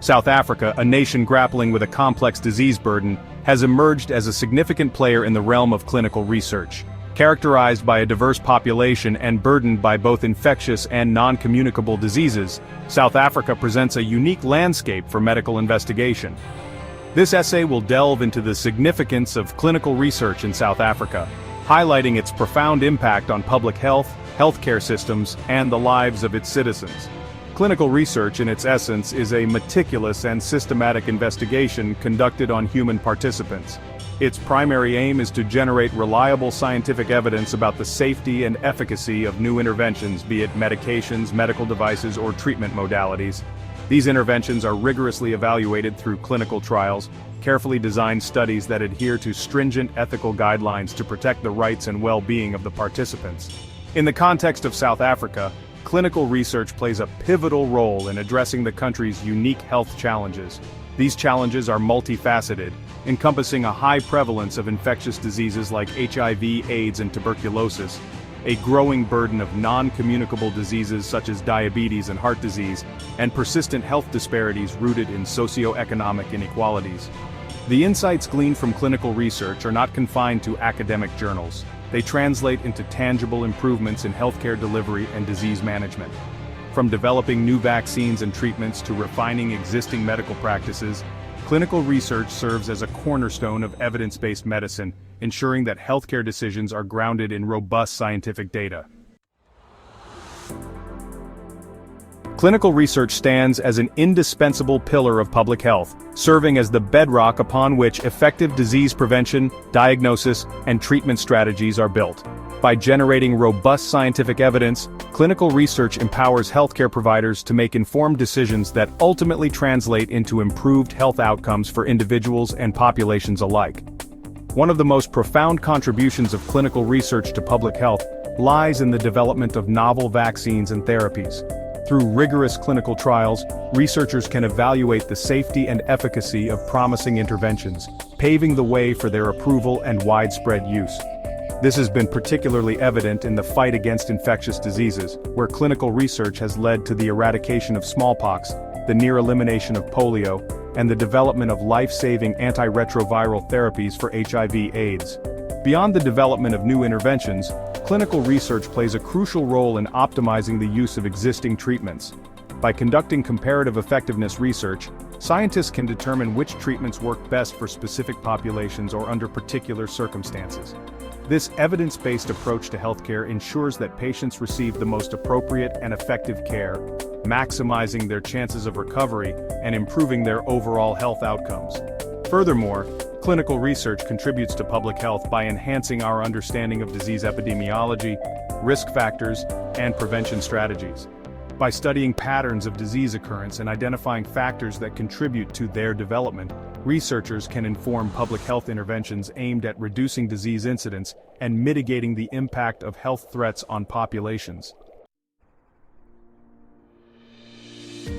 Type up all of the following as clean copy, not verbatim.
South Africa, a nation grappling with a complex disease burden, has emerged as a significant player in the realm of clinical research. Characterized by a diverse population and burdened by both infectious and non-communicable diseases, South Africa presents a unique landscape for medical investigation. This essay will delve into the significance of clinical research in South Africa, highlighting its profound impact on public health, healthcare systems, and the lives of its citizens. Clinical research in its essence is a meticulous and systematic investigation conducted on human participants. Its primary aim is to generate reliable scientific evidence about the safety and efficacy of new interventions, be it medications, medical devices, or treatment modalities. These interventions are rigorously evaluated through clinical trials, carefully designed studies that adhere to stringent ethical guidelines to protect the rights and well-being of the participants. In the context of South Africa, clinical research plays a pivotal role in addressing the country's unique health challenges. These challenges are multifaceted, encompassing a high prevalence of infectious diseases like HIV, AIDS, and tuberculosis, a growing burden of non-communicable diseases such as diabetes and heart disease, and persistent health disparities rooted in socioeconomic inequalities. The insights gleaned from clinical research are not confined to academic journals. They translate into tangible improvements in healthcare delivery and disease management. From developing new vaccines and treatments to refining existing medical practices, clinical research serves as a cornerstone of evidence-based medicine, ensuring that healthcare decisions are grounded in robust scientific data. Clinical research stands as an indispensable pillar of public health, serving as the bedrock upon which effective disease prevention, diagnosis, and treatment strategies are built. By generating robust scientific evidence, clinical research empowers healthcare providers to make informed decisions that ultimately translate into improved health outcomes for individuals and populations alike. One of the most profound contributions of clinical research to public health lies in the development of novel vaccines and therapies. Through rigorous clinical trials, researchers can evaluate the safety and efficacy of promising interventions, paving the way for their approval and widespread use. This has been particularly evident in the fight against infectious diseases, where clinical research has led to the eradication of smallpox, the near elimination of polio, and the development of life-saving antiretroviral therapies for HIV/AIDS. Beyond the development of new interventions, clinical research plays a crucial role in optimizing the use of existing treatments. By conducting comparative effectiveness research, scientists can determine which treatments work best for specific populations or under particular circumstances. This evidence-based approach to healthcare ensures that patients receive the most appropriate and effective care, maximizing their chances of recovery and improving their overall health outcomes. Furthermore, clinical research contributes to public health by enhancing our understanding of disease epidemiology, risk factors, and prevention strategies. By studying patterns of disease occurrence and identifying factors that contribute to their development, researchers can inform public health interventions aimed at reducing disease incidence and mitigating the impact of health threats on populations.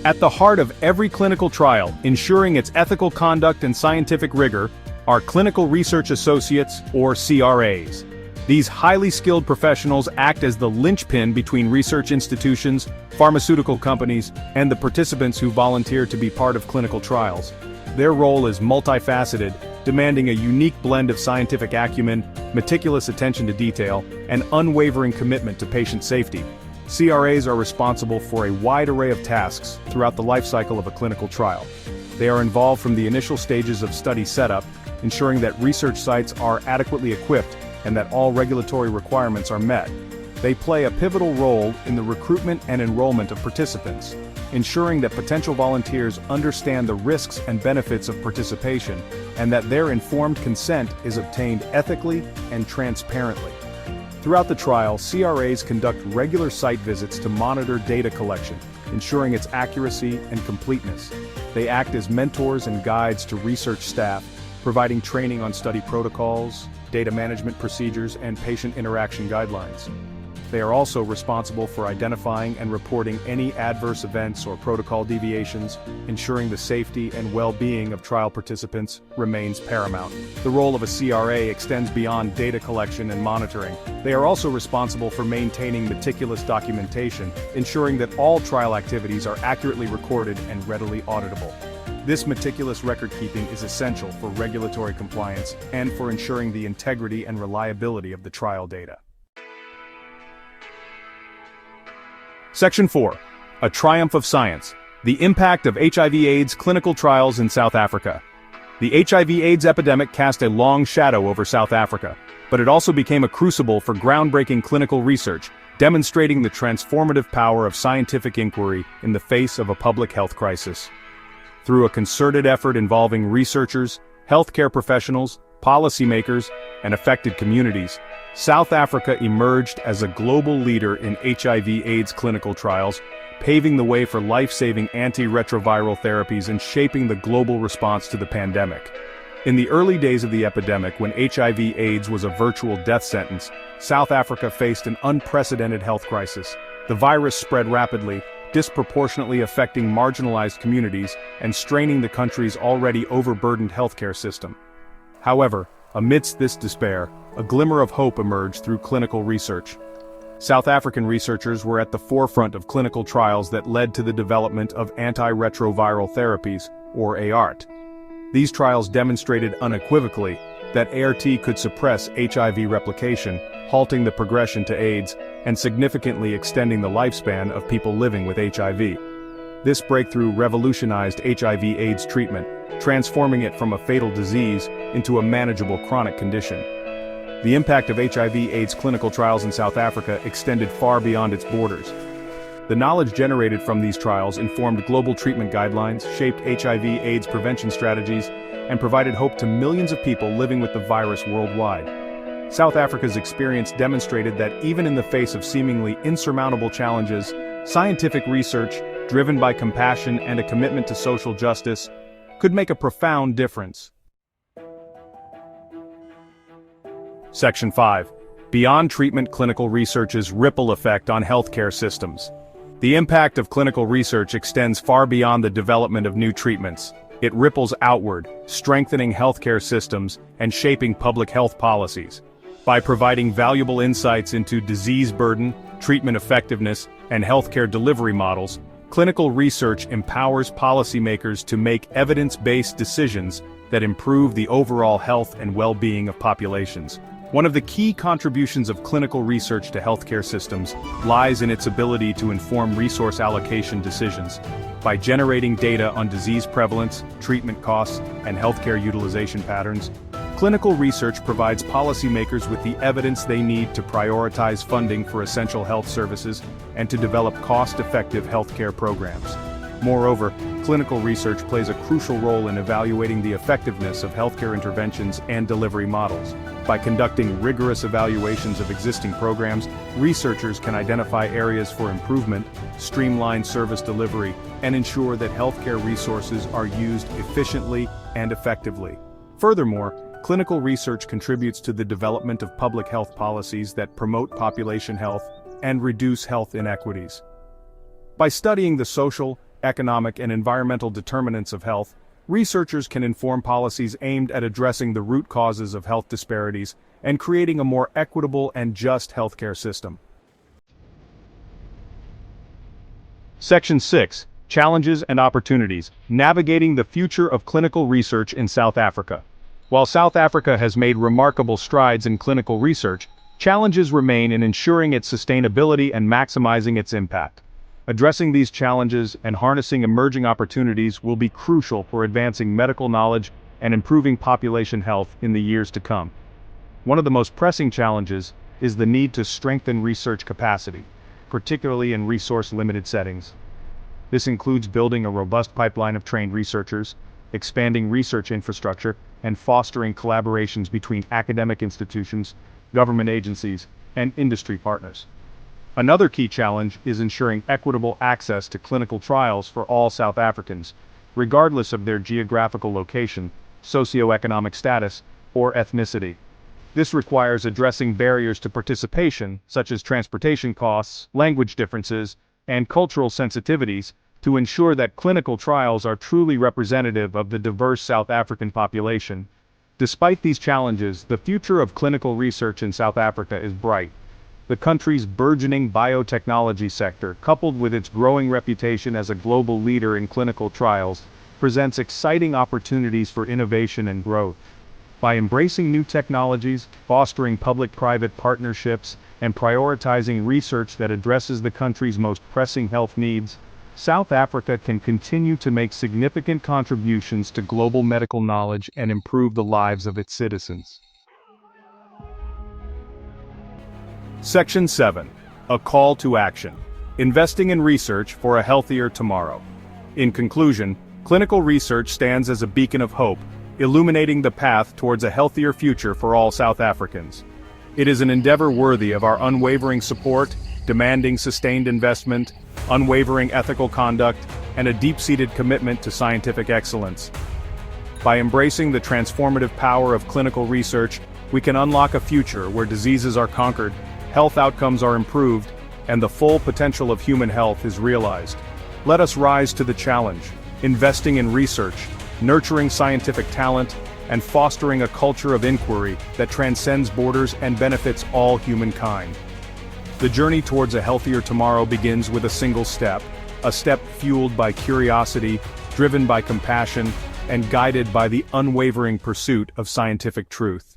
At the heart of every clinical trial, ensuring its ethical conduct and scientific rigor, are clinical research associates, or CRAs. These highly skilled professionals act as the linchpin between research institutions, pharmaceutical companies, and the participants who volunteer to be part of clinical trials. Their role is multifaceted, demanding a unique blend of scientific acumen, meticulous attention to detail, and unwavering commitment to patient safety. CRAs are responsible for a wide array of tasks throughout the life cycle of a clinical trial. They are involved from the initial stages of study setup, ensuring that research sites are adequately equipped and that all regulatory requirements are met. They play a pivotal role in the recruitment and enrollment of participants, ensuring that potential volunteers understand the risks and benefits of participation, and that their informed consent is obtained ethically and transparently. Throughout the trial, CRAs conduct regular site visits to monitor data collection, ensuring its accuracy and completeness. They act as mentors and guides to research staff, providing training on study protocols, data management procedures, and patient interaction guidelines. They are also responsible for identifying and reporting any adverse events or protocol deviations, ensuring the safety and well-being of trial participants remains paramount. The role of a CRA extends beyond data collection and monitoring. They are also responsible for maintaining meticulous documentation, ensuring that all trial activities are accurately recorded and readily auditable. This meticulous record-keeping is essential for regulatory compliance and for ensuring the integrity and reliability of the trial data. Section 4. A Triumph of Science. The Impact of HIV/AIDS Clinical Trials in South Africa. The HIV/AIDS epidemic cast a long shadow over South Africa, but it also became a crucible for groundbreaking clinical research, demonstrating the transformative power of scientific inquiry in the face of a public health crisis. Through a concerted effort involving researchers, healthcare professionals, policymakers, and affected communities, South Africa emerged as a global leader in HIV/AIDS clinical trials, paving the way for life-saving antiretroviral therapies and shaping the global response to the pandemic. In the early days of the epidemic, when HIV/AIDS was a virtual death sentence, South Africa faced an unprecedented health crisis. The virus spread rapidly, disproportionately affecting marginalized communities and straining the country's already overburdened healthcare system. However, amidst this despair, a glimmer of hope emerged through clinical research. South African researchers were at the forefront of clinical trials that led to the development of antiretroviral therapies, or ART. These trials demonstrated unequivocally that ART could suppress HIV replication, halting the progression to AIDS, and significantly extending the lifespan of people living with HIV. This breakthrough revolutionized HIV/AIDS treatment, transforming it from a fatal disease into a manageable chronic condition. The impact of HIV/AIDS clinical trials in South Africa extended far beyond its borders. The knowledge generated from these trials informed global treatment guidelines, shaped HIV/AIDS prevention strategies, and provided hope to millions of people living with the virus worldwide. South Africa's experience demonstrated that even in the face of seemingly insurmountable challenges, scientific research, driven by compassion and a commitment to social justice, could make a profound difference. Section 5. Beyond treatment clinical research's ripple effect on healthcare systems. The impact of clinical research extends far beyond the development of new treatments. It ripples outward, strengthening healthcare systems and shaping public health policies. By providing valuable insights into disease burden, treatment effectiveness, and healthcare delivery models, clinical research empowers policymakers to make evidence-based decisions that improve the overall health and well-being of populations. One of the key contributions of clinical research to healthcare systems lies in its ability to inform resource allocation decisions. By generating data on disease prevalence, treatment costs, and healthcare utilization patterns, clinical research provides policymakers with the evidence they need to prioritize funding for essential health services and to develop cost-effective healthcare programs. Moreover, clinical research plays a crucial role in evaluating the effectiveness of healthcare interventions and delivery models. By conducting rigorous evaluations of existing programs, researchers can identify areas for improvement, streamline service delivery, and ensure that healthcare resources are used efficiently and effectively. Furthermore, clinical research contributes to the development of public health policies that promote population health and reduce health inequities. By studying the social, economic, and environmental determinants of health, researchers can inform policies aimed at addressing the root causes of health disparities and creating a more equitable and just healthcare system. Section 6. Challenges and Opportunities. Navigating the Future of Clinical Research in South Africa. While South Africa has made remarkable strides in clinical research, challenges remain in ensuring its sustainability and maximizing its impact. Addressing these challenges and harnessing emerging opportunities will be crucial for advancing medical knowledge and improving population health in the years to come. One of the most pressing challenges is the need to strengthen research capacity, particularly in resource-limited settings. This includes building a robust pipeline of trained researchers, expanding research infrastructure, and fostering collaborations between academic institutions, government agencies, and industry partners. Another key challenge is ensuring equitable access to clinical trials for all South Africans, regardless of their geographical location, socioeconomic status, or ethnicity. This requires addressing barriers to participation, such as transportation costs, language differences, and cultural sensitivities, to ensure that clinical trials are truly representative of the diverse South African population. Despite these challenges, the future of clinical research in South Africa is bright. The country's burgeoning biotechnology sector, coupled with its growing reputation as a global leader in clinical trials, presents exciting opportunities for innovation and growth. By embracing new technologies, fostering public-private partnerships, and prioritizing research that addresses the country's most pressing health needs, South Africa can continue to make significant contributions to global medical knowledge and improve the lives of its citizens. Section 7. A call to action. Investing in research for a healthier tomorrow. In conclusion, clinical research stands as a beacon of hope, illuminating the path towards a healthier future for all South Africans. It is an endeavor worthy of our unwavering support, demanding sustained investment, unwavering ethical conduct, and a deep-seated commitment to scientific excellence. By embracing the transformative power of clinical research, we can unlock a future where diseases are conquered, health outcomes are improved, and the full potential of human health is realized. Let us rise to the challenge, investing in research, nurturing scientific talent, and fostering a culture of inquiry that transcends borders and benefits all humankind. The journey towards a healthier tomorrow begins with a single step, a step fueled by curiosity, driven by compassion, and guided by the unwavering pursuit of scientific truth.